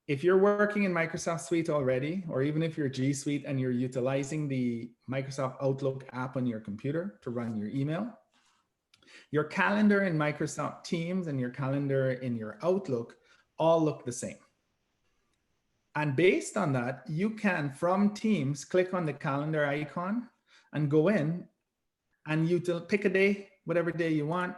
if you're working in Microsoft Suite already, or even if you're G Suite and you're utilizing the Microsoft Outlook app on your computer to run your email, your calendar in Microsoft Teams and your calendar in your Outlook all look the same. And based on that, you can, from Teams, click on the calendar icon and go in and you pick a day, whatever day you want,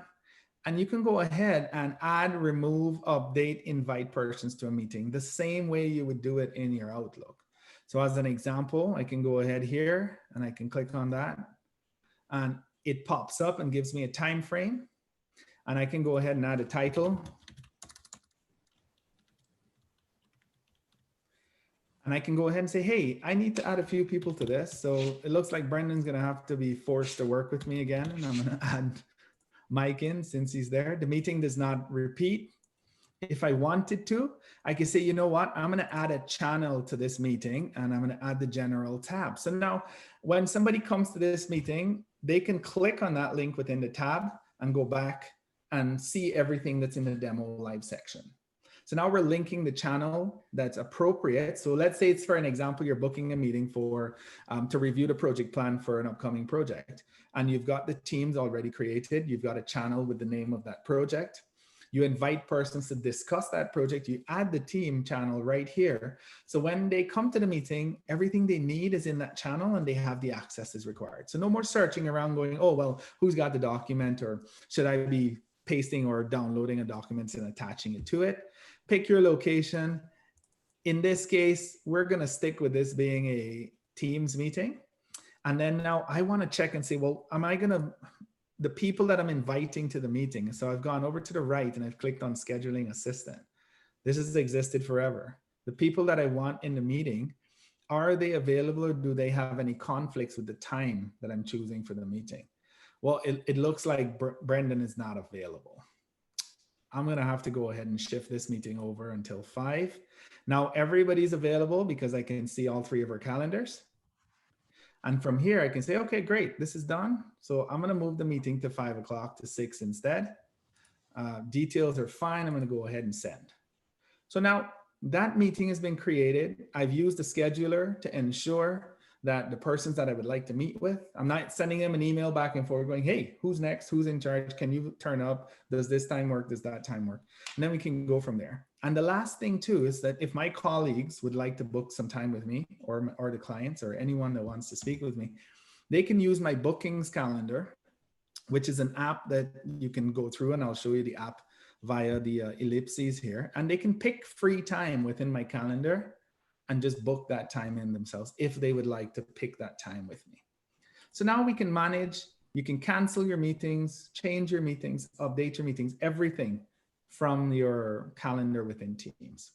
and you can go ahead and add, remove, update, invite persons to a meeting the same way you would do it in your Outlook. So as an example, I can go ahead here and I can click on that and it pops up and gives me a time frame. And I can go ahead and add a title. And I can go ahead and say, hey, I need to add a few people to this. So it looks like Brendan's gonna have to be forced to work with me again. And I'm gonna add Mike in since he's there. The meeting does not repeat. If I wanted to, I could say, you know what, I'm gonna add a channel to this meeting and I'm gonna add the general tab. So now when somebody comes to this meeting, they can click on that link within the tab and go back and see everything that's in the demo live section. So now we're linking the channel that's appropriate. So let's say it's, for an example, you're booking a meeting for to review the project plan for an upcoming project. And you've got the teams already created. You've got a channel with the name of that project. You invite persons to discuss that project. You add the team channel right here. So when they come to the meeting, everything they need is in that channel and they have the access as required. So no more searching around going, oh, well, who's got the document, or should I be pasting or downloading a document and attaching it to it? Pick your location. In this case, we're gonna stick with this being a Teams meeting. And then now I wanna check and say, well, the people that I'm inviting to the meeting. So I've gone over to the right and I've clicked on scheduling assistant. This has existed forever. The people that I want in the meeting, are they available or do they have any conflicts with the time that I'm choosing for the meeting? Well, it looks like Brendan is not available. I'm gonna have to go ahead and shift this meeting over until 5. Now everybody's available because I can see all 3 of our calendars. And from here, I can say, okay, great, this is done. So I'm gonna move the meeting to 5 o'clock to 6 instead. Details are fine, I'm gonna go ahead and send. So now that meeting has been created. I've used the scheduler to ensure that the persons that I would like to meet with, I'm not sending them an email back and forth going, hey, who's next? Who's in charge? Can you turn up? Does this time work? Does that time work? And then we can go from there. And the last thing too is that if my colleagues would like to book some time with me, or the clients or anyone that wants to speak with me, they can use my bookings calendar, which is an app that you can go through, and I'll show you the app via the ellipses here. And they can pick free time within my calendar and just book that time in themselves if they would like to pick that time with me. So now we can manage, you can cancel your meetings, change your meetings, update your meetings, everything from your calendar within Teams.